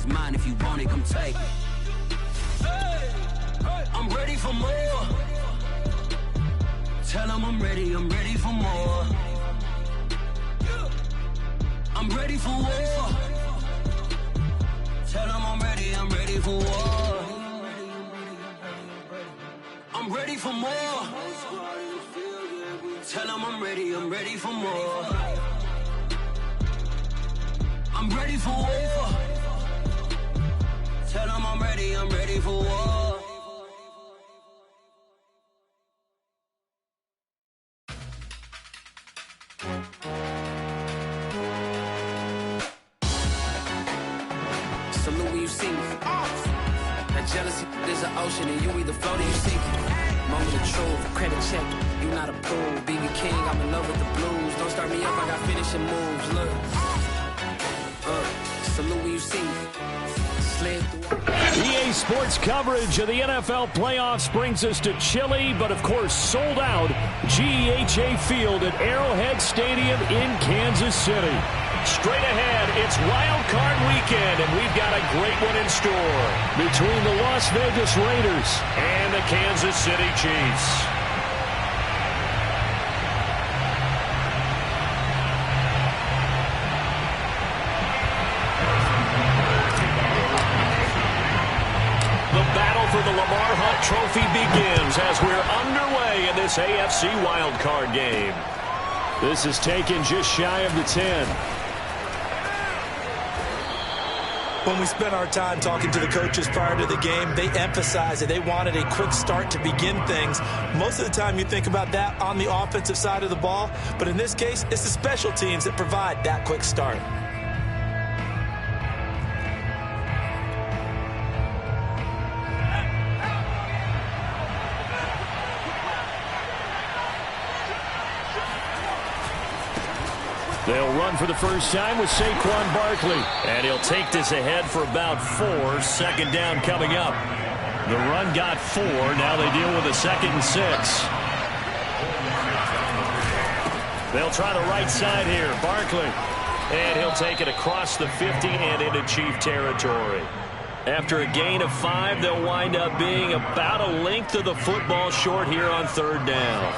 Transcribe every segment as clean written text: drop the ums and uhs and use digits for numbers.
mine. If you want it, come take it. I'm ready for more. Tell them I'm ready for more. I'm ready for war. Tell them I'm ready for war. I'm ready for more. Tell them I'm ready for more. I'm ready for war. Tell them I'm ready for war. Salute when you see me. That jealousy is an ocean and you either float or you sink. Moment of truth, credit check, you not approved. BB King, I'm in love with the blues. Don't start me up, I got finishing moves. Look, salute when you see me. Slid through. EA Sports coverage of the NFL playoffs brings us to chilly, but of course sold out GEHA Field at Arrowhead Stadium in Kansas City. Straight ahead, it's Wild Card Weekend, and we've got a great one in store between the Las Vegas Raiders and the Kansas City Chiefs. The battle for the Lamar Hunt Trophy begins as we're underway in this AFC Wild Card game. This is taken just shy of the 10. When we spent our time talking to the coaches prior to the game, they emphasized that they wanted a quick start to begin things. Most of the time you think about that on the offensive side of the ball, but in this case, it's the special teams that provide that quick start. They'll run for the first time with Saquon Barkley. And he'll take this ahead for about 4. Second down coming up. The run got 4. Now they deal with a 2nd and 6. They'll try the right side here. Barkley. And he'll take it across the 50 and into Chief territory. After a gain of 5, they'll wind up being about a length of the football short here on 3rd down.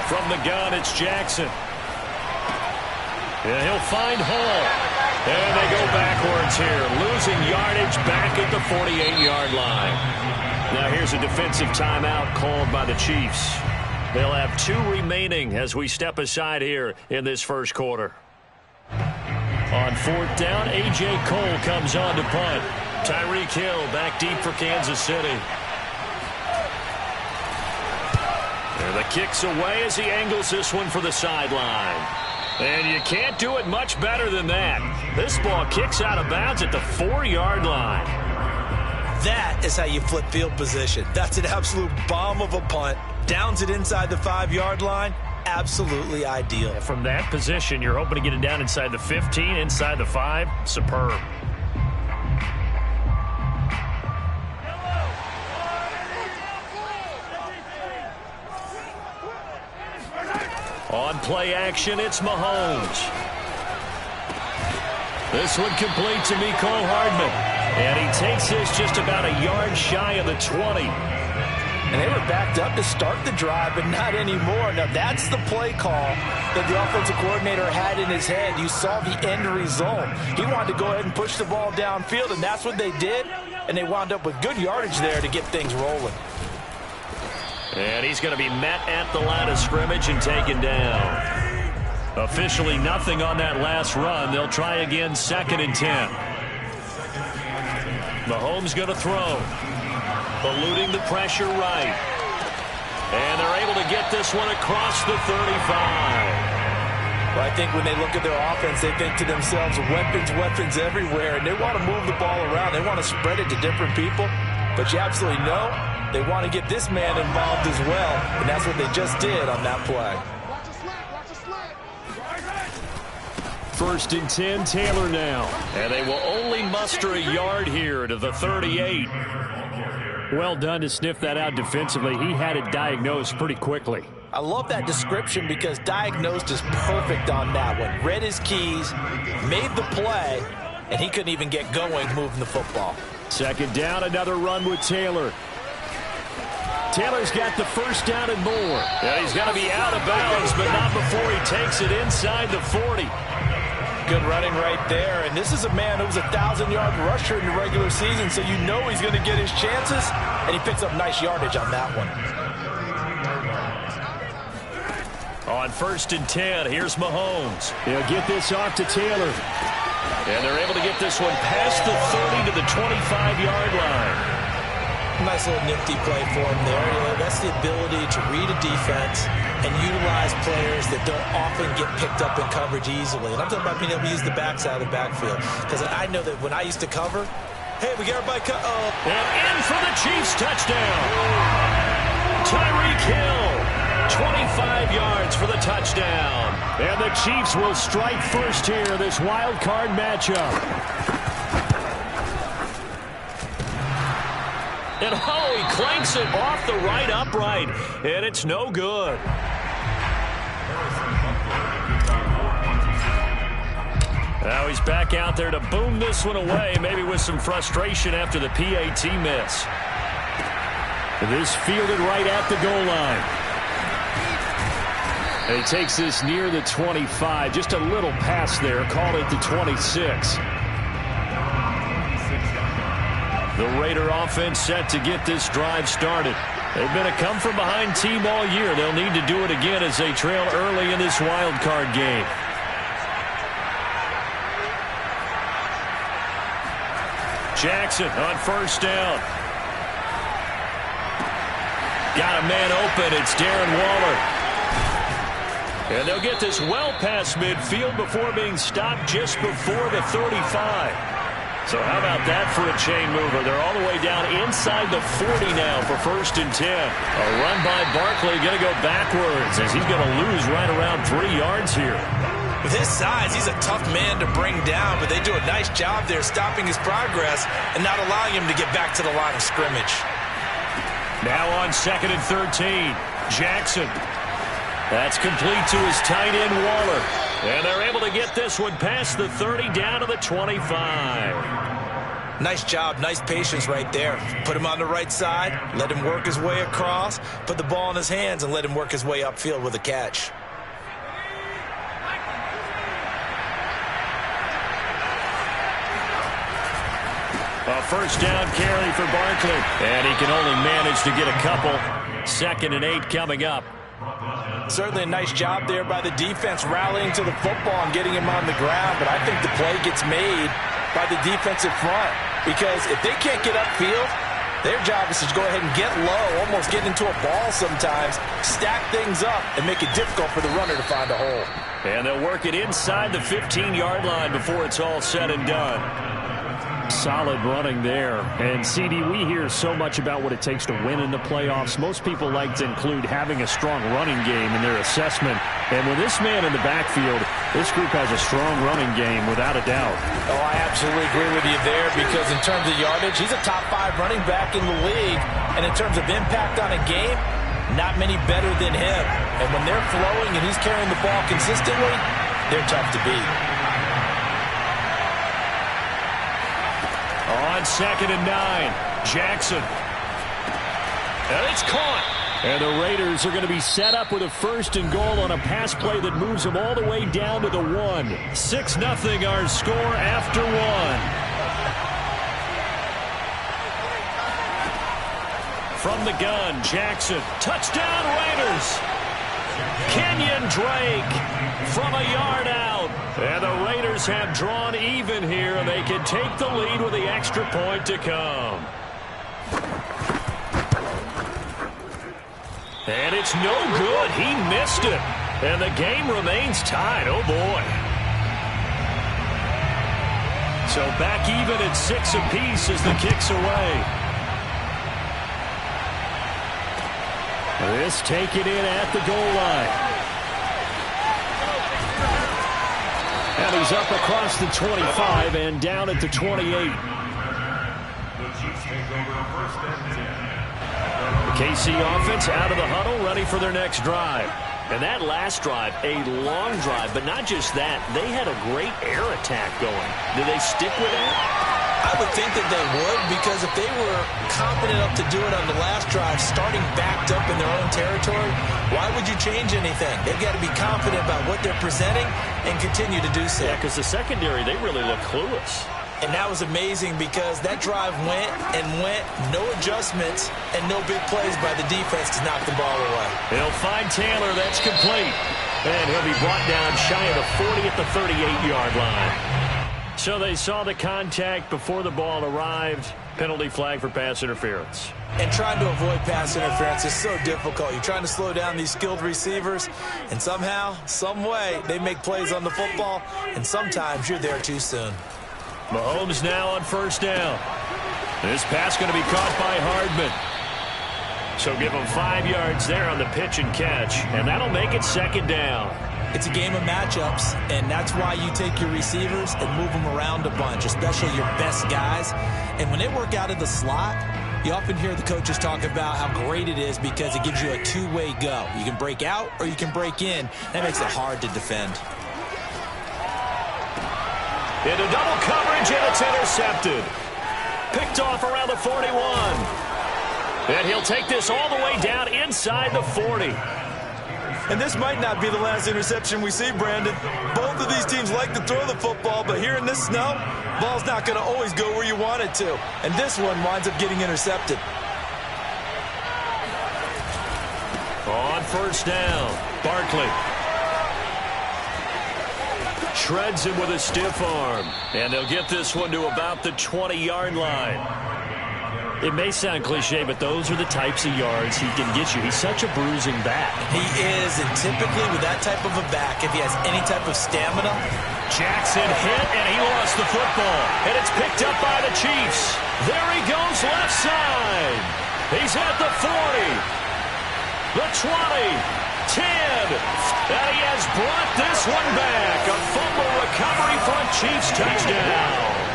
From the gun, it's Jackson. And he'll find Hall. And they go backwards here, losing yardage back at the 48-yard line. Now here's a defensive timeout called by the Chiefs. They'll have 2 remaining as we step aside here in this first quarter. On 4th down, A.J. Cole comes on to punt. Tyreek Hill back deep for Kansas City. And the kick's away as he angles this one for the sideline. And you can't do it much better than that. This ball kicks out of bounds at the 4-yard line. That is how you flip field position. That's an absolute bomb of a punt. Downs it inside the 5-yard line. Absolutely ideal. From that position, you're hoping to get it down inside the 15, inside the 5. Superb. On play action, it's Mahomes. This one complete to Mecole Hardman. And he takes this just about a yard shy of the 20. And they were backed up to start the drive, but not anymore. Now, that's the play call that the offensive coordinator had in his head. You saw the end result. He wanted to go ahead and push the ball downfield, and that's what they did. And they wound up with good yardage there to get things rolling. And he's going to be met at the line of scrimmage and taken down. Officially nothing on that last run. They'll try again, 2nd and 10. Mahomes going to throw. Eluding the pressure right. And they're able to get this one across the 35. Well, I think when they look at their offense, they think to themselves, weapons everywhere. And they want to move the ball around. They want to spread it to different people. But you absolutely know they want to get this man involved as well, and that's what they just did on that play. 1st and 10, Taylor now. And they will only muster a yard here to the 38. Well done to sniff that out defensively. He had it diagnosed pretty quickly. I love that description because diagnosed is perfect on that one. Read his keys, made the play, and he couldn't even get going moving the football. Second down, another run with Taylor. Taylor's got the first down and more. And he's going to be out of bounds, but not before he takes it inside the 40. Good running right there. And this is a man who was a 1,000-yard rusher in the regular season, so you know he's going to get his chances, and he picks up nice yardage on that one. On 1st and 10, here's Mahomes. He'll get this off to Taylor. And they're able to get this one past the 30 to the 25-yard line. Nice little nifty play for him there. You know, that's the ability to read a defense and utilize players that don't often get picked up in coverage easily. And I'm talking about being able to use the backside of the backfield. Because I know that when I used to cover, hey, we got everybody cut. And in for the Chiefs touchdown. Tyreek Hill, 25 yards for the touchdown. And the Chiefs will strike first here in this wild card matchup. And oh, he clanks it off the right upright, and it's no good. Now he's back out there to boom this one away, maybe with some frustration after the PAT miss. This fielded right at the goal line. And he takes this near the 25, just a little pass there, called it the 26. The Raider offense set to get this drive started. They've been a come-from-behind team all year. They'll need to do it again as they trail early in this wild card game. Jackson on 1st down. Got a man open. It's Darren Waller. And they'll get this well past midfield before being stopped just before the 35. So how about that for a chain mover? They're all the way down inside the 40 now for 1st and 10. A run by Barkley going to go backwards as he's going to lose right around 3 yards here. With his size, he's a tough man to bring down, but they do a nice job there stopping his progress and not allowing him to get back to the line of scrimmage. Now on 2nd and 13, Jackson. That's complete to his tight end, Waller. And they're able to get this one past the 30 down to the 25. Nice job, nice patience right there. Put him on the right side, let him work his way across, put the ball in his hands, and let him work his way upfield with a catch. A 1st down carry for Barkley. And he can only manage to get a couple. 2nd and 8 coming up. Certainly a nice job there by the defense rallying to the football and getting him on the ground, but I think the play gets made by the defensive front because if they can't get upfield, their job is to go ahead and get low, almost get into a ball sometimes, stack things up, and make it difficult for the runner to find a hole. And they'll work it inside the 15-yard line before it's all said and done. Solid running there. And, CD, we hear so much about what it takes to win in the playoffs. Most people like to include having a strong running game in their assessment. And with this man in the backfield, this group has a strong running game without a doubt. Oh, I absolutely agree with you there because in terms of yardage, he's a top 5 running back in the league. And in terms of impact on a game, not many better than him. And when they're flowing and he's carrying the ball consistently, they're tough to beat. On 2nd and 9, Jackson. And it's caught. And the Raiders are going to be set up with a 1st and goal on a pass play that moves them all the way down to the 1. 6-0 our score after 1. From the gun, Jackson. Touchdown, Raiders. Kenyon Drake from a yard out. And the Raiders have drawn even here. They can take the lead with the extra point to come. And it's no good. He missed it. And the game remains tied. Oh, boy. So back even at 6 apiece as the kick's away. This taken in at the goal line. And he's up across the 25 and down at the 28. The KC offense out of the huddle, ready for their next drive. And that last drive, a long drive, but not just that. They had a great air attack going. Do they stick with it? I would think that they would, because if they were confident enough to do it on the last drive, starting backed up in their own territory, why would you change anything? They've got to be confident about what they're presenting and continue to do so. Yeah, because the secondary, they really look clueless. And that was amazing because that drive went and went, no adjustments, and no big plays by the defense to knock the ball away. He'll find Taylor. That's complete. And he'll be brought down shy of the 40 at the 38-yard line. So they saw the contact before the ball arrived. Penalty flag for pass interference. And trying to avoid pass interference is so difficult. You're trying to slow down these skilled receivers, and somehow, some way, they make plays on the football, and sometimes you're there too soon. Mahomes now on first down. This pass going to be caught by Hardman. So give him 5 yards there on the pitch and catch, and that'll make it second down. It's a game of matchups, and that's why you take your receivers and move them around a bunch, especially your best guys. And when they work out of the slot, you often hear the coaches talk about how great it is because it gives you a two-way go. You can break out or you can break in. That makes it hard to defend. Into double coverage, and it's intercepted. Picked off around the 41. And he'll take this all the way down inside the 40. And this might not be the last interception we see, Brandon. Both of these teams like to throw the football, but here in this snow, ball's not going to always go where you want it to. And this one winds up getting intercepted. On first down, Barkley. Shreds him with a stiff arm. And they'll get this one to about the 20-yard line. It may sound cliche, but those are the types of yards he can get you. He's such a bruising back. He is, and typically with that type of a back, if he has any type of stamina. Jackson hit, and he lost the football. And it's picked up by the Chiefs. There he goes left side. He's at the 40, the 20, 10. And he has brought this one back. A fumble recovery for a Chiefs touchdown.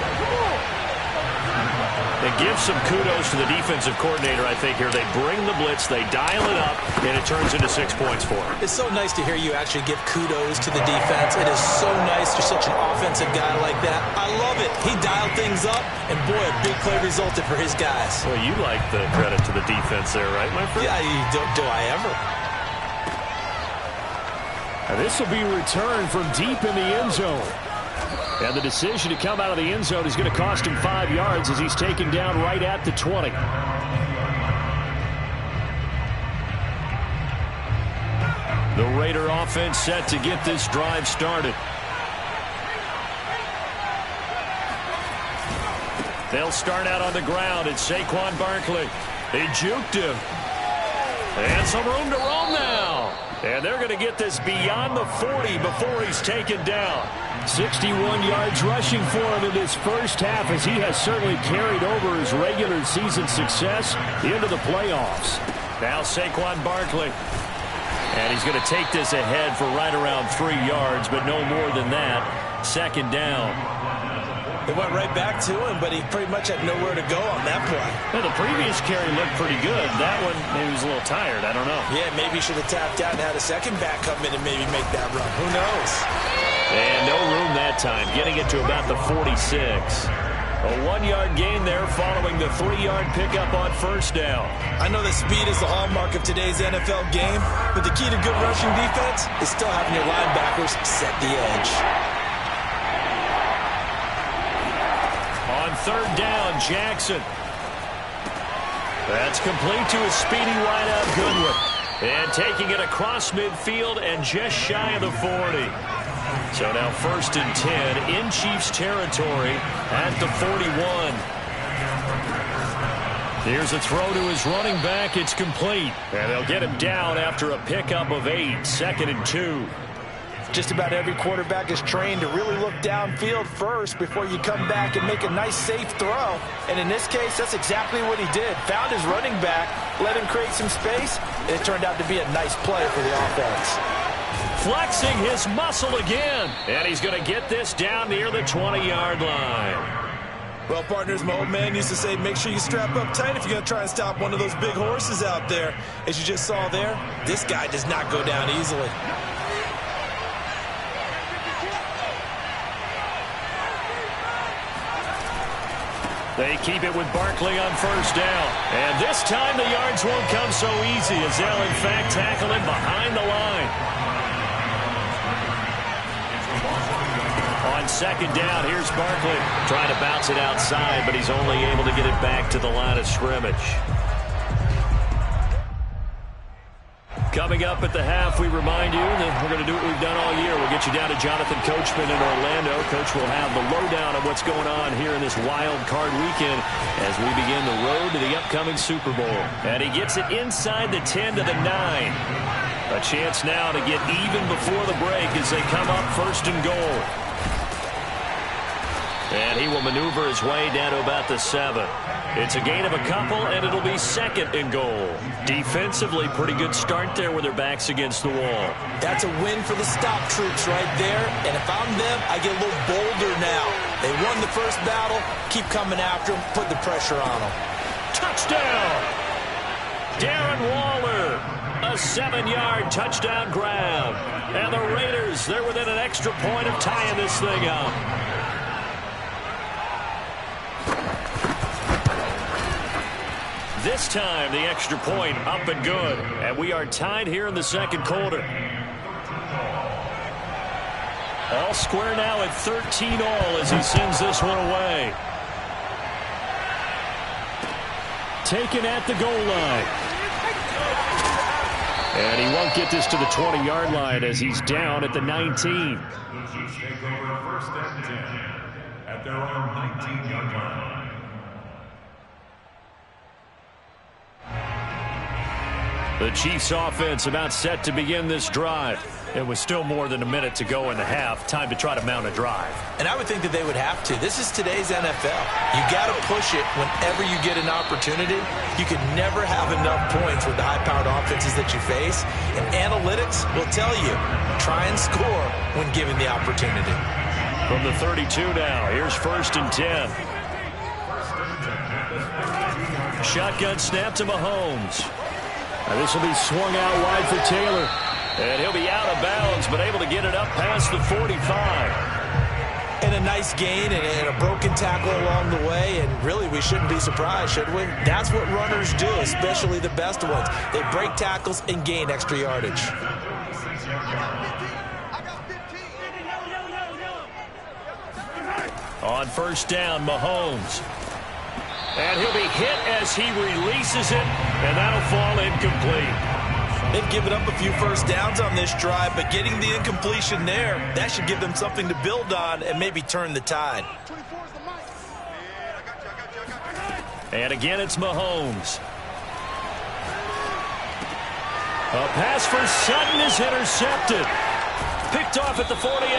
They give some kudos to the defensive coordinator, I think, here. They bring the blitz, they dial it up, and it turns into 6 points for him. It's so nice to hear you actually give kudos to the defense. It is so nice. You're such an offensive guy like that. I love it. He dialed things up, and boy, a big play resulted for his guys. Well, you like the credit to the defense there, right, my friend? Yeah, do I ever. Now, this will be returned from deep in the end zone. And the decision to come out of the end zone is going to cost him 5 yards as he's taken down right at the 20. The Raider offense set to get this drive started. They'll start out on the ground. It's Saquon Barkley. He juked him. And some room to roam now. And they're going to get this beyond the 40 before he's taken down. 61 yards rushing for him in this first half, as he has certainly carried over his regular season success into the playoffs. Now Saquon Barkley. And he's going to take this ahead for right around 3 yards, but no more than that. Second down. They went right back to him, but he pretty much had nowhere to go on that play. Well, the previous carry looked pretty good. That one, maybe he was a little tired. I don't know. Yeah, maybe he should have tapped out and had a second back come in and maybe make that run. Who knows? And no room that time, getting it to about the 46. A 1-yard gain there following the 3-yard pickup on first down. I know that speed is the hallmark of today's NFL game, but the key to good rushing defense is still having your linebackers set the edge. On third down, Jackson. That's complete to his speedy wideout Goodwin. And taking it across midfield and just shy of the 40. So now first and 10 in Chiefs territory at the 41. Here's a throw to his running back. It's complete. And they'll get him down after a pickup of 8. Second and 2. Just about every quarterback is trained to really look downfield first before you come back and make a nice, safe throw. And in this case, that's exactly what he did. Found his running back, let him create some space, and it turned out to be a nice play for the offense. Flexing his muscle again. And he's going to get this down near the 20-yard line. Well, partners, my old man used to say, make sure you strap up tight if you're going to try and stop one of those big horses out there. As you just saw there, this guy does not go down easily. They keep it with Barkley on first down. And this time the yards won't come so easy as they'll, in fact, tackle him behind the line. On second down, here's Barkley. Trying to bounce it outside, but he's only able to get it back to the line of scrimmage. Coming up at the half, we remind you that we're going to do what we've done all year. We'll get you down to Jonathan Coachman in Orlando. Coach will have the lowdown of what's going on here in this wild card weekend as we begin the road to the upcoming Super Bowl. And he gets it inside the 10 to the 9. A chance now to get even before the break as they come up first and goal. And he will maneuver his way down to about the 7. It's a gain of a couple, and it'll be second and goal. Defensively, pretty good start there with their backs against the wall. That's a win for the stop troops right there. And if I'm them, I get a little bolder now. They won the first battle. Keep coming after them. Put the pressure on them. Touchdown! Darren Waller. A 7-yard touchdown grab. And the Raiders, they're within an extra point of tying this thing up. This time, the extra point up and good. And we are tied here in the second quarter. All square now at 13 all as he sends this one away. Taken at the goal line. And he won't get this to the 20-yard line as he's down at the 19. Take over first and 10 at their own 19-yard line. The Chiefs offense about set to begin this drive. It was still more than a minute to go in the half. Time to try to mount a drive. And I would think that they would have to. This is today's NFL. You got to push it whenever you get an opportunity. You can never have enough points with the high-powered offenses that you face. And analytics will tell you, try and score when given the opportunity. From the 32 now, here's first and 10. Shotgun snap to Mahomes. Now this will be swung out wide for Taylor. And he'll be out of bounds, but able to get it up past the 45. And a nice gain and a broken tackle along the way. And really, we shouldn't be surprised, should we? That's what runners do, especially the best ones. They break tackles and gain extra yardage. On first down, Mahomes. And he'll be hit as he releases it, and that'll fall incomplete. They've given up a few first downs on this drive, but getting the incompletion there, that should give them something to build on and maybe turn the tide. And again, it's Mahomes. A pass for Sutton is intercepted. Picked off at the 48,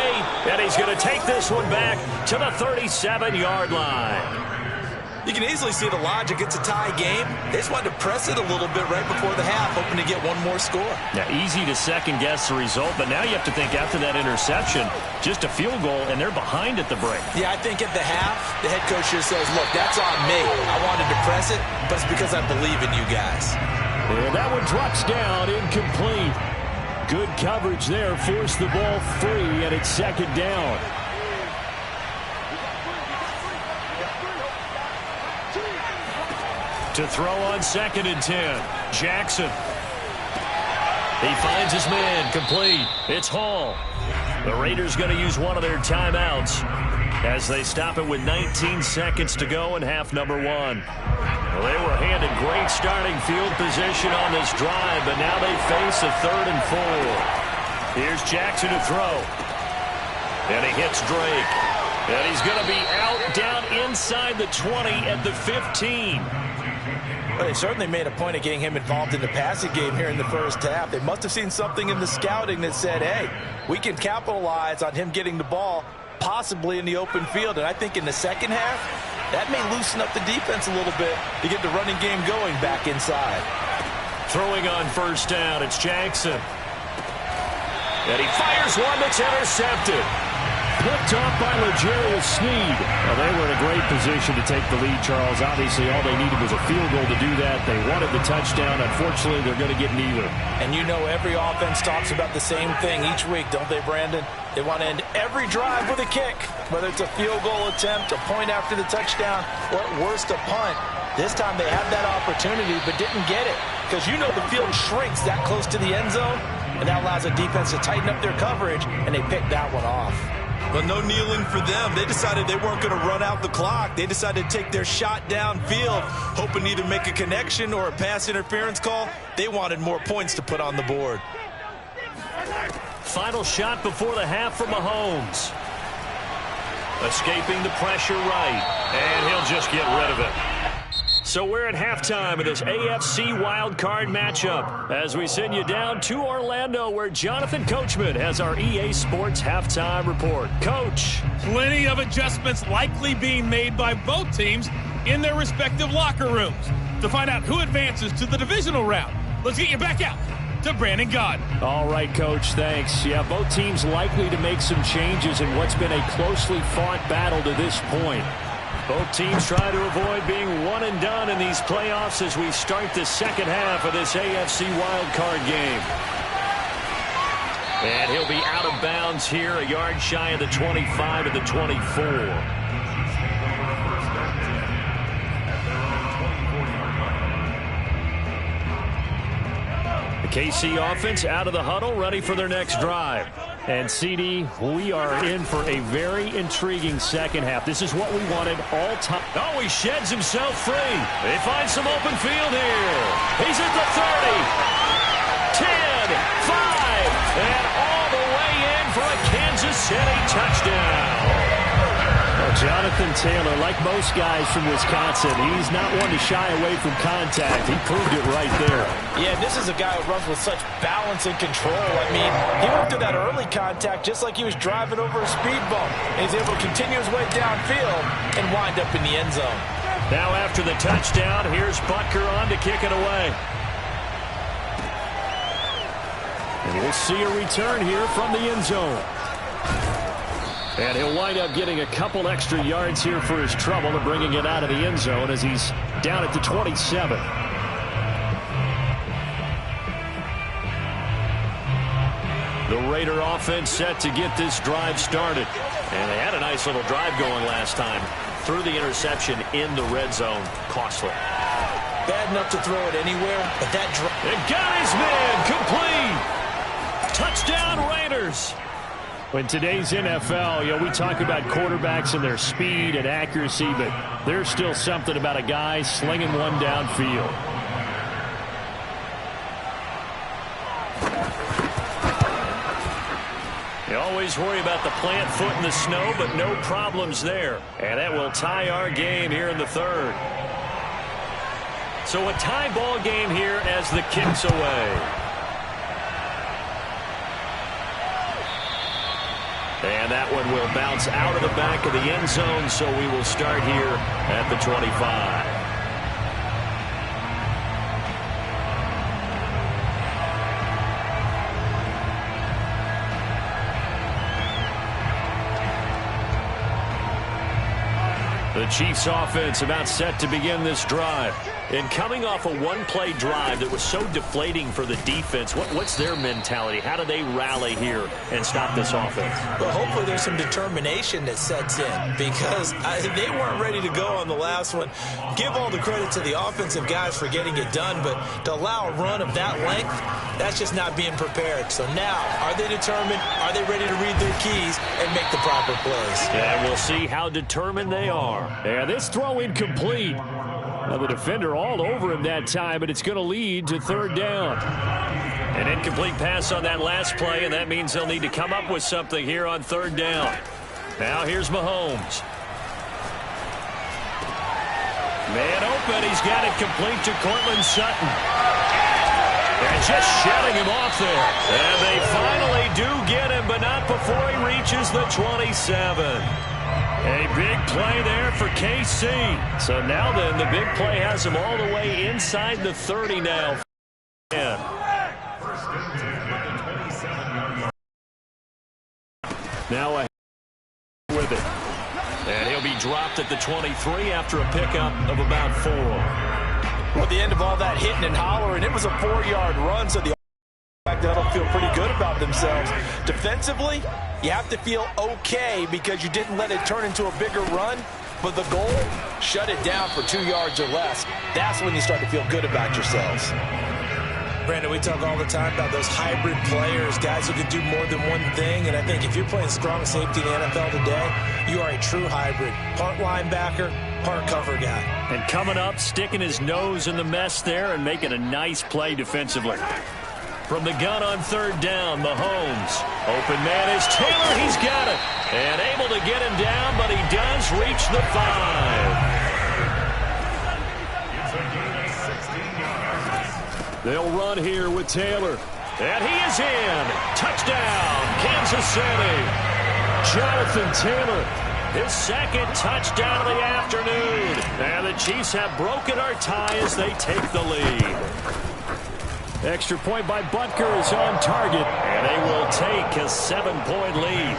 and he's going to take this one back to the 37-yard line. You can easily see the logic. It's a tie game. They just wanted to press it a little bit right before the half, hoping to get one more score. Now, easy to second-guess the result, but now you have to think after that interception, just a field goal, and they're behind at the break. Yeah, I think at the half, the head coach just says, look, that's on me. I wanted to press it, but it's because I believe in you guys. And that one drops down, incomplete. Good coverage there, forced the ball free, and it's second down. To throw on second and 10, Jackson. He finds his man, complete. It's Hall. The Raiders going to use one of their timeouts as they stop it with 19 seconds to go in half number one. Well, they were handed great starting field position on this drive, but now they face a 3rd and 4. Here's Jackson to throw. And he hits Drake. And he's going to be out down inside the 20 at the 15. Well, they certainly made a point of getting him involved in the passing game here in the first half. They must have seen something in the scouting that said, hey, we can capitalize on him getting the ball possibly in the open field. And I think in the second half, that may loosen up the defense a little bit to get the running game going back inside. Throwing on first down, it's Jackson. And he fires one that's intercepted. Picked off by L'Jarius Sneed. Well, they were in a great position to take the lead, Charles. Obviously, all they needed was a field goal to do that. They wanted the touchdown. Unfortunately, they're going to get neither. And you know every offense talks about the same thing each week, don't they, Brandon? They want to end every drive with a kick, whether it's a field goal attempt, a point after the touchdown, or at worst, a punt. This time they had that opportunity but didn't get it because you know the field shrinks that close to the end zone, and that allows the defense to tighten up their coverage, and they picked that one off. But no kneeling for them. They decided they weren't going to run out the clock. They decided to take their shot downfield, hoping to either make a connection or a pass interference call. They wanted more points to put on the board. Final shot before the half from Mahomes. Escaping the pressure right, and he'll just get rid of it. So we're at halftime of this AFC wildcard matchup as we send you down to Orlando where Jonathan Coachman has our EA Sports halftime report. Coach. Plenty of adjustments likely being made by both teams in their respective locker rooms. To find out who advances to the divisional round, let's get you back out to Brandon Gaudin. All right, Coach, thanks. Yeah, both teams likely to make some changes in what's been a closely fought battle to this point. Both teams try to avoid being one and done in these playoffs as we start the second half of this AFC wildcard game. And he'll be out of bounds here, a yard shy of the 25 to the 24. The KC offense out of the huddle, ready for their next drive. And, CD, we are in for a very intriguing second half. This is what we wanted all time. Oh, he sheds himself free. They find some open field here. He's at the 30, 10, 5, and all the way in for a Kansas City touchdown. Well, Jonathan Taylor, like most guys from Wisconsin, he's not one to shy away from contact. He proved it right there. Yeah, this is a guy who runs with such balance and control. I mean, he went through that early contact just like he was driving over a speed bump. And he's able to continue his way downfield and wind up in the end zone. Now after the touchdown, here's Butker on to kick it away. And we'll see a return here from the end zone. And he'll wind up getting a couple extra yards here for his trouble and bringing it out of the end zone as he's down at the 27. The Raider offense set to get this drive started. And they had a nice little drive going last time. Threw the interception in the red zone. Costly. Bad enough to throw it anywhere, but that drive. It got his man complete. Touchdown Raiders. In today's NFL, we talk about quarterbacks and their speed and accuracy, but there's still something about a guy slinging one downfield. You always worry about the plant foot in the snow, but no problems there. And that will tie our game here in the third. So a tie ball game here as the kick's away. And that one will bounce out of the back of the end zone, so we will start here at the 25. The Chiefs offense about set to begin this drive. And coming off a one-play drive that was so deflating for the defense, what's their mentality? How do they rally here and stop this offense? Well, hopefully there's some determination that sets in because they weren't ready to go on the last one. Give all the credit to the offensive guys for getting it done, but to allow a run of that length, that's just not being prepared. So now, are they determined? Are they ready to read their keys and make the proper plays? And we'll see how determined they are. And this throw incomplete. Now the defender all over him that time, but it's going to lead to third down. An incomplete pass on that last play, and that means they'll need to come up with something here on third down. Now here's Mahomes. Man open, he's got it complete to Cortland Sutton. And just shutting him off there. And they finally do get him, but not before he reaches the 27. A big play there for KC. So now then, the big play has him all the way inside the 30 now. Now He dropped at the 23 after a pickup of about 4. Well, at the end of all that hitting and hollering, it was a 4-yard run, so the that'll feel pretty good about themselves. Defensively, you have to feel okay because you didn't let it turn into a bigger run, but the goal, shut it down for 2 yards or less. That's when you start to feel good about yourselves. Brandon, we talk all the time about those hybrid players, guys who can do more than one thing, and I think if you're playing strong safety in the NFL today, you are a true hybrid. Part linebacker, part cover guy. And coming up, sticking his nose in the mess there and making a nice play defensively. From the gun on 3rd down, Mahomes. Open man is Taylor. He's got it. And able to get him down, but he does reach the 5. They'll run here with Taylor. And he is in. Touchdown, Kansas City. Jonathan Taylor, his 2nd touchdown of the afternoon. And the Chiefs have broken our tie as they take the lead. Extra point by Butker is on target, and they will take a 7-point lead.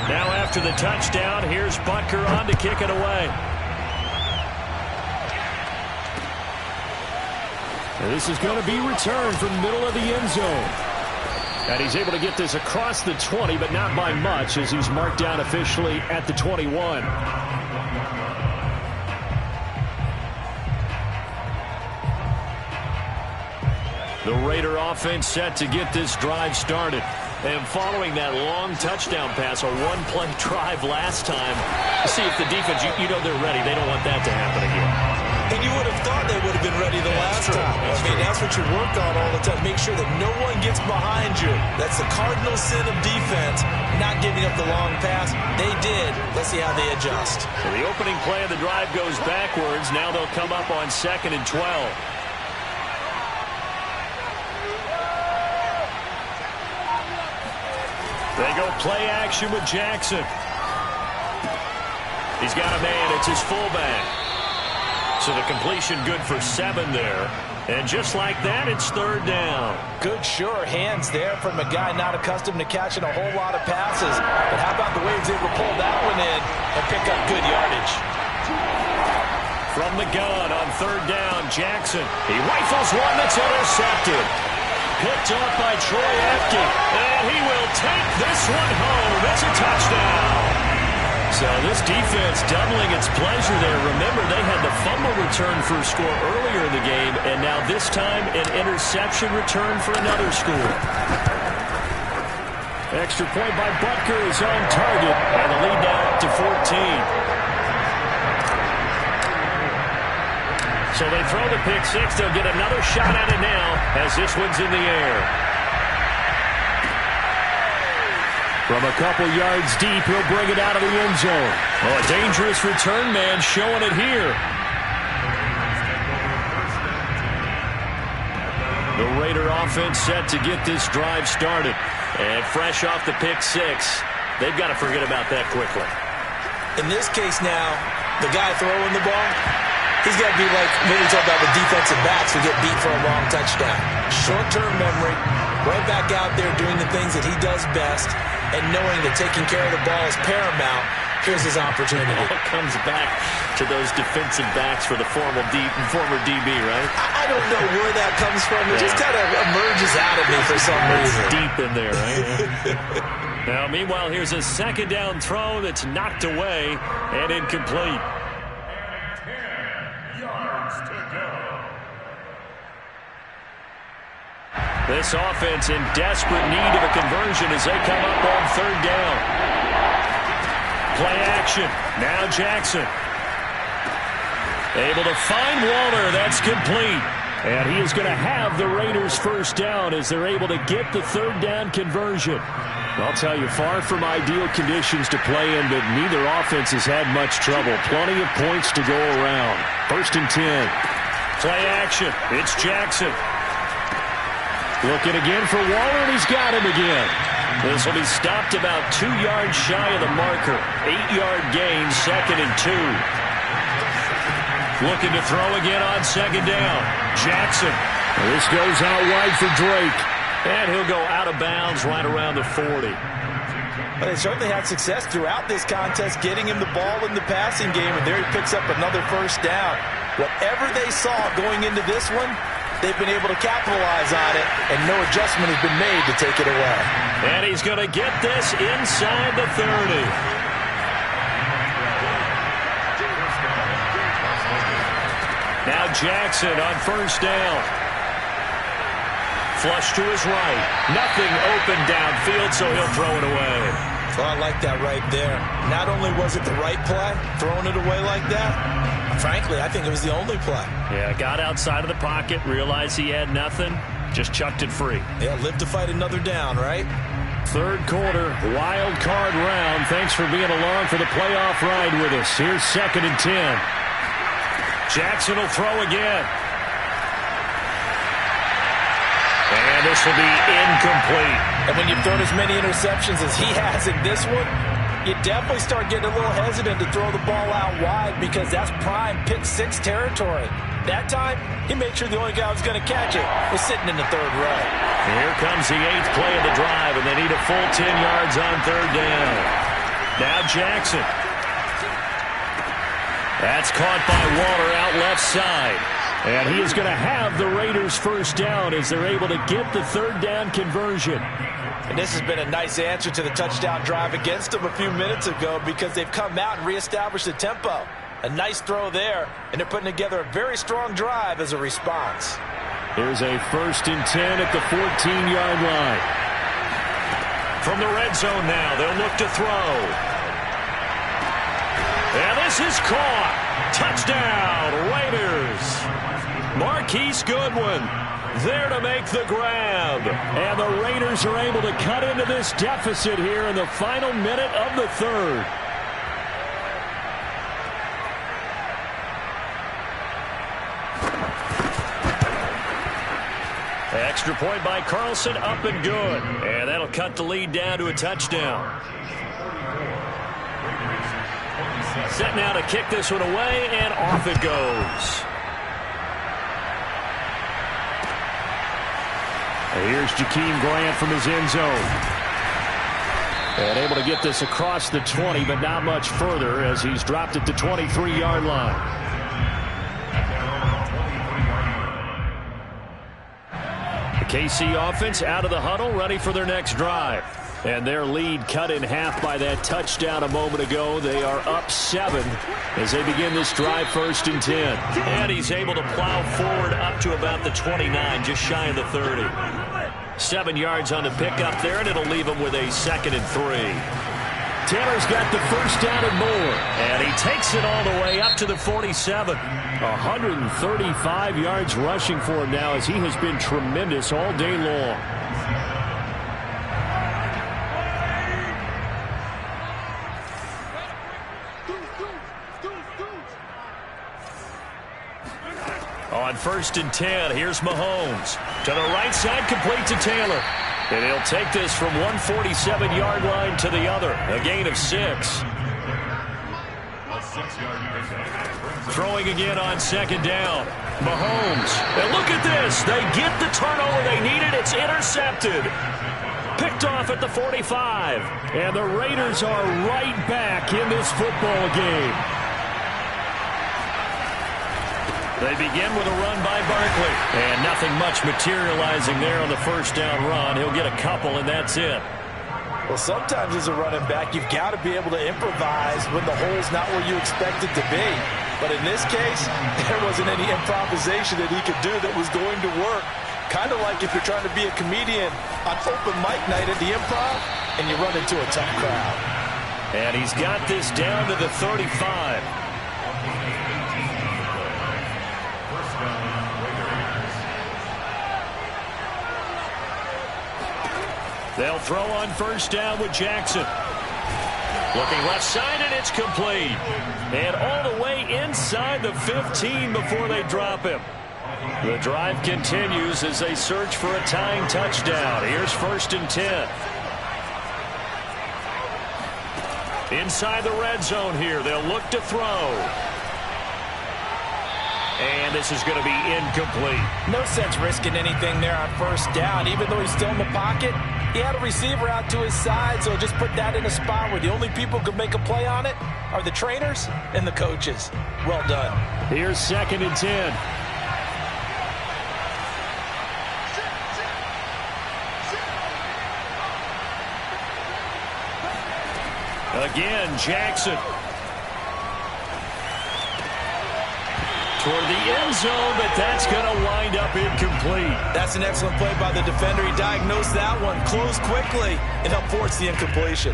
Now after the touchdown, here's Butker on to kick it away. And this is going to be returned from the middle of the end zone. And he's able to get this across the 20, but not by much, as he's marked down officially at the 21. The Raider offense set to get this drive started. And following that long touchdown pass, a one-play drive last time, see if the defense, you know they're ready. They don't want that to happen again. And you would have thought they would have been ready the last time. I mean, that's what you work on all the time. Make sure that no one gets behind you. That's the cardinal sin of defense, not giving up the long pass. They did. Let's see how they adjust. So the opening play of the drive goes backwards. Now they'll come up on 2nd and 12. They go play action with Jackson. He's got a man. It's his fullback. So the completion good for 7 there. And just like that, it's 3rd down. Good, sure hands there from a guy not accustomed to catching a whole lot of passes. But how about the way he's able to pull that one in and pick up good yardage? From the gun on 3rd down, Jackson. He rifles one that's intercepted. Picked up by Troy Apke. And he will take this one home. It's a touchdown. So this defense doubling its pleasure there. Remember, they had the fumble return for a score earlier in the game, and now this time an interception return for another score. Extra point by Butker is on target, and the lead now up to 14. So they throw the pick 6. They'll get another shot at it now as this one's in the air. From a couple yards deep, he'll bring it out of the end zone. Oh, a dangerous return man showing it here. The Raider offense set to get this drive started. And fresh off the pick 6, they've got to forget about that quickly. In this case now, the guy throwing the ball, he's got to be like when we talk about the defensive backs who get beat for a long touchdown. Short-term memory, right back out there doing the things that he does best, and knowing that taking care of the ball is paramount. Here's his opportunity. It all comes back to those defensive backs for the former DB, right? I don't know where that comes from. It just kind of emerges out of me for some reason. It's deep in there, right? Now, meanwhile, here's a 2nd down throw that's knocked away and incomplete. 10 yards to go. This offense in desperate need of a conversion as they come up on 3rd down. Play action. Now Jackson. Able to find Waller. That's complete. And he is going to have the Raiders' 1st down as they're able to get the 3rd down conversion. I'll tell you, far from ideal conditions to play in, but neither offense has had much trouble. Plenty of points to go around. 1st and 10. Play action. It's Jackson. Looking again for Waller, and he's got him again. This will be stopped about 2 yards shy of the marker. 8-yard gain, 2nd and 2. Looking to throw again on 2nd down. Jackson. This goes out wide for Drake. And he'll go out of bounds right around the 40. But they certainly had success throughout this contest getting him the ball in the passing game, and there he picks up another first down. Whatever they saw going into this one, they've been able to capitalize on it, and no adjustment has been made to take it away. And he's going to get this inside the 30. Now Jackson on first down. Flush to his right. Nothing open downfield, so he'll throw it away. Well, I like that right there. Not only was it the right play, throwing it away like that, frankly, I think it was the only play. Yeah, got outside of the pocket, realized he had nothing, just chucked it free. Yeah, live to fight another down, right? Third quarter, wild card round. Thanks for being along for the playoff ride with us. Here's 2nd and 10. Jackson will throw again. And this will be incomplete. And when you've thrown as many interceptions as he has in this one, you definitely start getting a little hesitant to throw the ball out wide because that's prime pick 6 territory. That time, he made sure the only guy who was going to catch it was sitting in the 3rd row. Here comes the 8th play of the drive, and they need a full 10 yards on 3rd down. Now Jackson. That's caught by Waller out left side. And he is going to have the Raiders first down as they're able to get the 3rd down conversion. And this has been a nice answer to the touchdown drive against them a few minutes ago because they've come out and reestablished the tempo. A nice throw there, and they're putting together a very strong drive as a response. Here's a 1st and 10 at the 14-yard line. From the red zone now, they'll look to throw. And this is caught. Touchdown, Raiders. Marquise Goodwin there to make the grab. And the Raiders are able to cut into this deficit here in the final minute of the 3rd. Extra point by Carlson, up and good. And that'll cut the lead down to a touchdown. Set now to kick this one away, and off it goes. And here's Jakeem Grant from his end zone. And able to get this across the 20, but not much further as he's dropped at the 23-yard line. The KC offense out of the huddle, ready for their next drive. And their lead cut in half by that touchdown a moment ago. They are up 7 as they begin this drive 1st and 10. And he's able to plow forward up to about the 29, just shy of the 30. 7 yards on the pickup there, and it'll leave him with a 2nd and 3. Taylor's got the first down and more. And he takes it all the way up to the 47. 135 yards rushing for him now as he has been tremendous all day long. On 1st and 10, here's Mahomes. To the right side, complete to Taylor. And he'll take this from 147-yard line to the other. A gain of 6. Throwing again on 2nd down. Mahomes. And look at this. They get the turnover they needed. It's intercepted. Picked off at the 45. And the Raiders are right back in this football game. They begin with a run by Barkley. And nothing much materializing there on the first down run. He'll get a couple, and that's it. Well, sometimes as a running back, you've got to be able to improvise when the hole's not where you expect it to be. But in this case, there wasn't any improvisation that he could do that was going to work. Kind of like if you're trying to be a comedian on open mic night at the Improv, and you run into a tough crowd. And he's got this down to the 35. They'll throw on first down with Jackson. Looking left side, and it's complete. And all the way inside the 15 before they drop him. The drive continues as they search for a tying touchdown. Here's 1st and 10. Inside the red zone here. They'll look to throw. And this is going to be incomplete. No sense risking anything there on first down. Even though he's still in the pocket, He had a receiver out to his side, so just put that in a spot where the only people who can make a play on it are the trainers and the coaches. Well done. Here's 2nd and 10. Again, Jackson. Toward the end zone, but that's going to wind up incomplete. That's an excellent play by the defender. He diagnosed that one, closed quickly, and helped force the incompletion.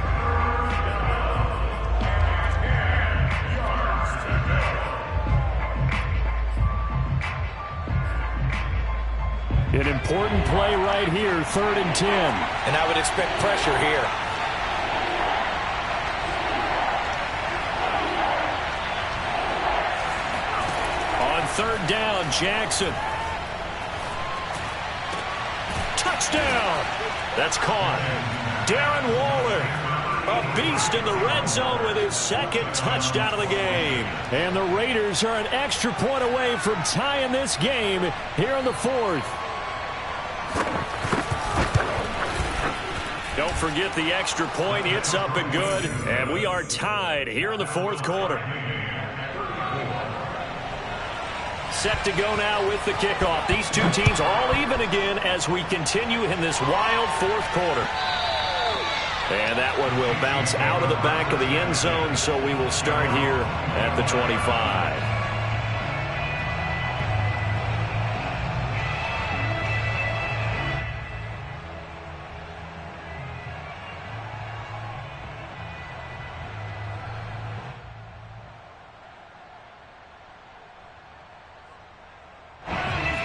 An important play right here, 3rd and 10. And I would expect pressure here. On 3rd down, Jackson. Touchdown! That's caught. Darren Waller, a beast in the red zone with his 2nd touchdown of the game. And the Raiders are an extra point away from tying this game here in the 4th. Don't forget the extra point. It's up and good. And we are tied here in the 4th quarter. Set to go now with the kickoff. These two teams all even again as we continue in this wild 4th quarter. And that one will bounce out of the back of the end zone, so we will start here at the 25.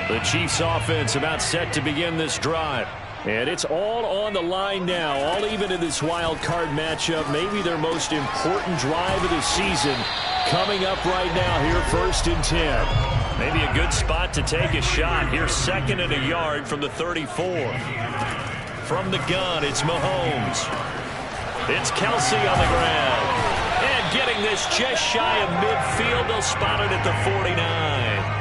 The Chiefs offense about set to begin this drive. And it's all on the line now, all even in this wild card matchup. Maybe their most important drive of the season coming up right now here, 1st and 10. Maybe a good spot to take a shot. Here's 2nd and a yard from the 34. From the gun, it's Mahomes. It's Kelsey on the ground. And getting this just shy of midfield. They'll spot it at the 49.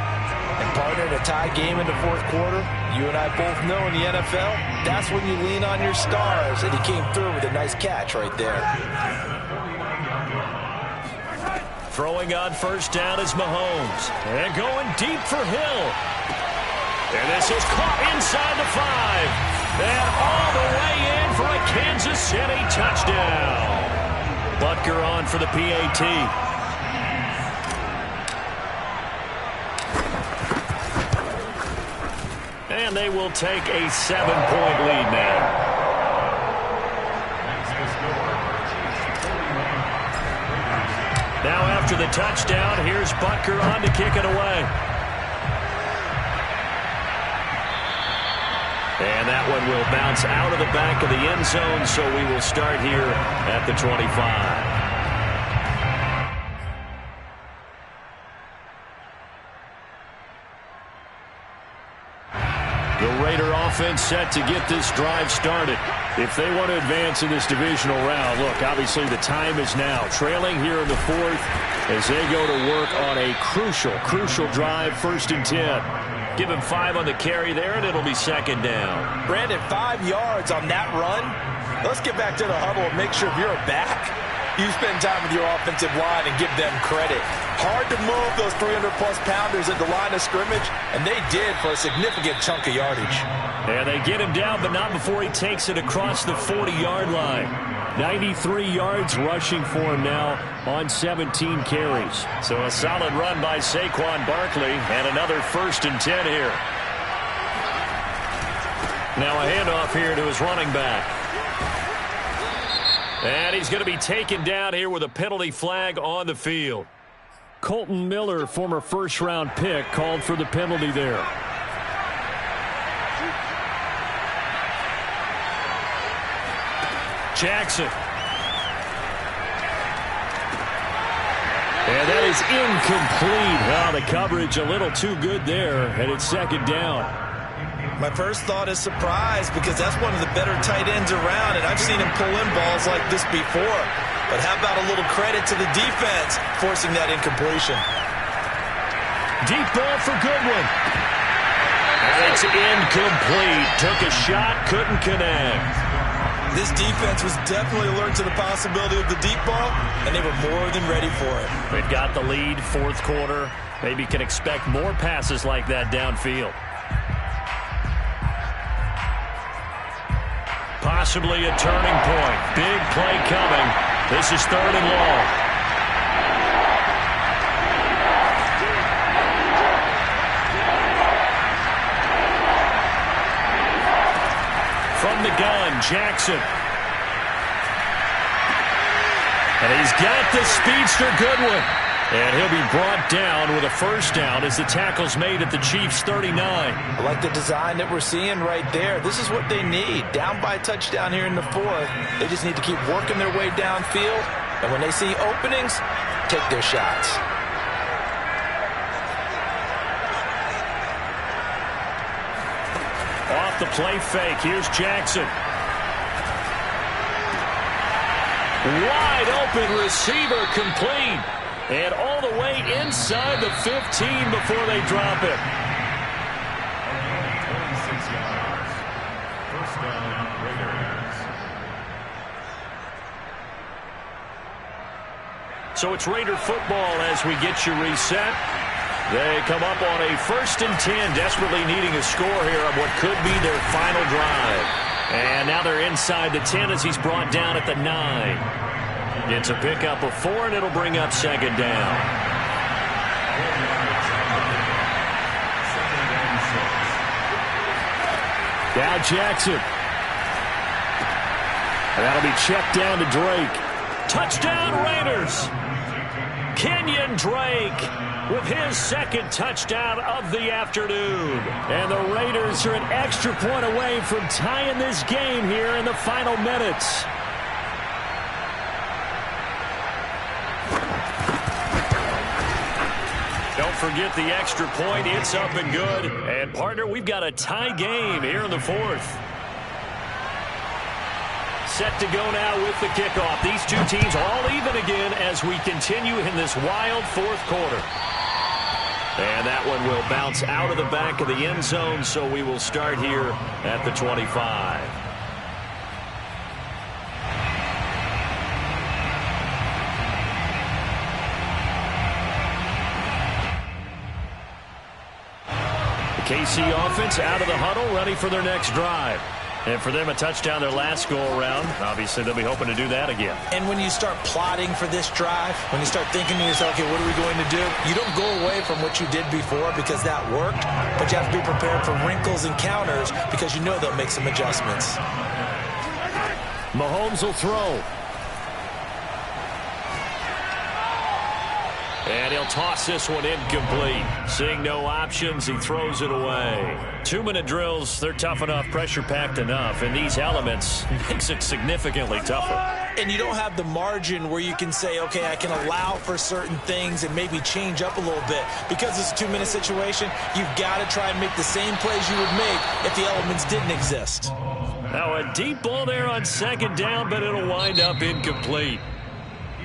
And partner, in a tie game in the 4th quarter, you and I both know in the NFL, that's when you lean on your stars, and he came through with a nice catch right there. Throwing on 1st down is Mahomes. And going deep for Hill. And this is caught inside the 5. And all the way in for a Kansas City touchdown. Butker on for the PAT. And they will take a 7-point lead now. Now after the touchdown, here's Butker on to kick it away. And that one will bounce out of the back of the end zone, so we will start here at the 25. The Raider offense set to get this drive started. If they want to advance in this divisional round, look, obviously the time is now. Trailing here in the 4th as they go to work on a crucial drive, 1st and 10. Give him 5 on the carry there, and it'll be 2nd down. Brandon, 5 yards on that run. Let's get back to the huddle and make sure if you're back, you spend time with your offensive line and give them credit. Hard to move those 300-plus pounders at the line of scrimmage, and they did for a significant chunk of yardage. And they get him down, but not before he takes it across the 40-yard line. 93 yards rushing for him now on 17 carries. So a solid run by Saquon Barkley, and another 1st and 10 here. Now a handoff here to his running back. And he's going to be taken down here with a penalty flag on the field. Colton Miller, former 1st-round pick, called for the penalty there. Jackson. And that is incomplete. Oh, the coverage a little too good there, and it's 2nd down. My first thought is surprise, because that's one of the better tight ends around, and I've seen him pull in balls like this before. But how about a little credit to the defense forcing that incompletion? Deep ball for Goodwin. And it's incomplete. Took a shot, couldn't connect. This defense was definitely alert to the possibility of the deep ball, and they were more than ready for it. They've got the lead, fourth quarter. Maybe can expect more passes like that downfield. Possibly a turning point. Big play coming. This is 3rd and long. From the gun, Jackson. And he's got the speedster Goodwin. And he'll be brought down with a first down as the tackle's made at the Chiefs' 39. I like the design that we're seeing right there. This is what they need. Down by a touchdown here in the 4th. They just need to keep working their way downfield. And when they see openings, take their shots. Off the play fake. Here's Jackson. Wide open receiver complete. And all the way inside the 15 before they drop it. 26 yards. First down, Raiders. So it's Raider football as we get you reset. They come up on a 1st and 10, desperately needing a score here on what could be their final drive. And now they're inside the 10 as he's brought down at the 9. It's a pickup of 4, and it'll bring up 2nd down. Now Jackson. And that'll be checked down to Drake. Touchdown Raiders. Kenyon Drake with his 2nd touchdown of the afternoon. And the Raiders are an extra point away from tying this game here in the final minutes. Don't forget the extra point. It's up and good. And, partner, we've got a tie game here in the 4th. Set to go now with the kickoff. These two teams all even again as we continue in this wild 4th quarter. And that one will bounce out of the back of the end zone, so we will start here at the 25. KC offense out of the huddle, ready for their next drive. And for them, a touchdown their last go-around. Obviously, they'll be hoping to do that again. And when you start plotting for this drive, when you start thinking to yourself, okay, what are we going to do? You don't go away from what you did before because that worked, but you have to be prepared for wrinkles and counters because you know they'll make some adjustments. Mahomes will throw. And he'll toss this one incomplete. Seeing no options, he throws it away. 2-minute drills, they're tough enough, pressure-packed enough, and these elements makes it significantly tougher. And you don't have the margin where you can say, okay, I can allow for certain things and maybe change up a little bit. Because it's a 2-minute situation, you've got to try and make the same plays you would make if the elements didn't exist. Now a deep ball there on 2nd down, but it'll wind up incomplete.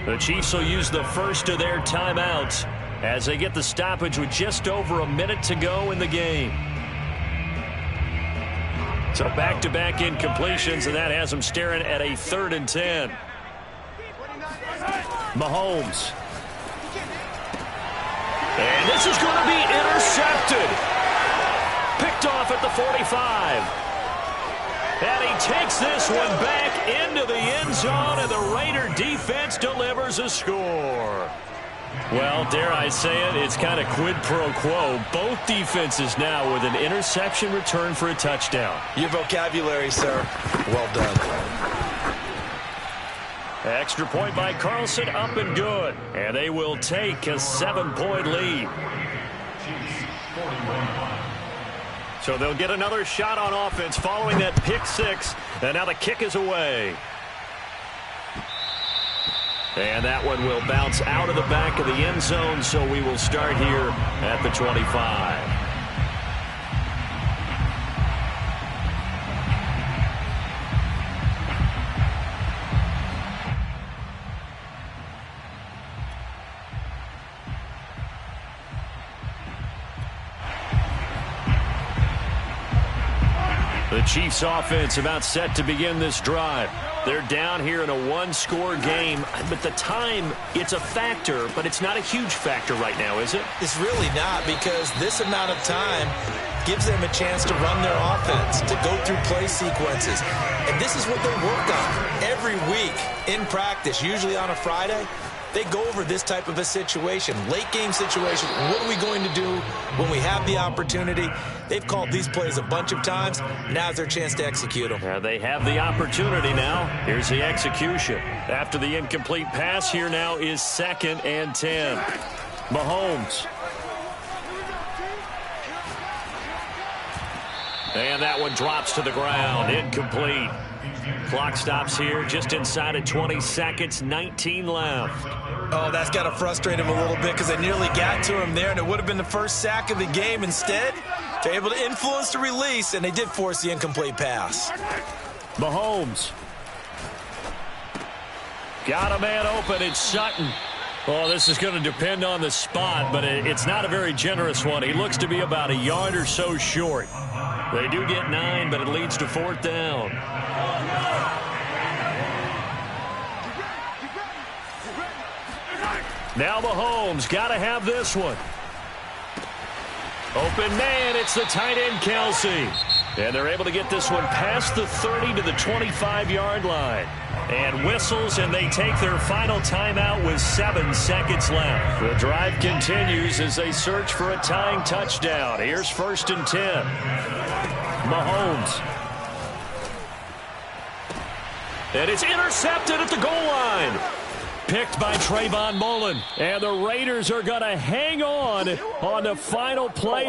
The Chiefs will use the first of their timeouts as they get the stoppage with just over a minute to go in the game. So back-to-back incompletions, and that has them staring at a 3rd and 10. Mahomes. And this is going to be intercepted. Picked off at the 45. And he takes this one back into the end zone, and the Raider defense delivers a score. Well, dare I say it, it's kind of quid pro quo. Both defenses now with an interception return for a touchdown. Your vocabulary, sir. Well done. Extra point by Carlson, up and good. And they will take a 7-point lead. So they'll get another shot on offense following that pick 6. And now the kick is away. And that one will bounce out of the back of the end zone, so we will start here at the 25. The The Chiefs offense about set to begin this drive. They're down here in a one-score game, but the time, it's a factor, but it's not a huge factor right now, is it? It's really not, because this amount of time gives them a chance to run their offense, to go through play sequences. And this is what they work on every week in practice, usually on a Friday. They go over this type of a situation, late game situation. What are we going to do when we have the opportunity? They've called these plays a bunch of times. Now's their chance to execute them. They have the opportunity now. Here's the execution. After the incomplete pass, here now is 2nd and 10. Mahomes. And that one drops to the ground. Incomplete. Clock stops here just inside of 20 seconds, 19 left. Oh, that's got to frustrate him a little bit, because they nearly got to him there, and it would have been the first sack of the game. Instead, they're able to influence the release, and they did force the incomplete pass. Mahomes. Got a man open. It's Sutton. Oh, this is going to depend on the spot, but it's not a very generous one. He looks to be about a yard or so short. They do get 9, but it leads to 4th down. Now Mahomes got to have this one. Open man, it's the tight end Kelsey. And they're able to get this one past the 30 to the 25-yard line. And whistles, and they take their final timeout with 7 seconds left. The drive continues as they search for a tying touchdown. Here's 1st and 10. Mahomes. And it's intercepted at the goal line. Picked by Trayvon Mullen. And the Raiders are going to hang on the final play.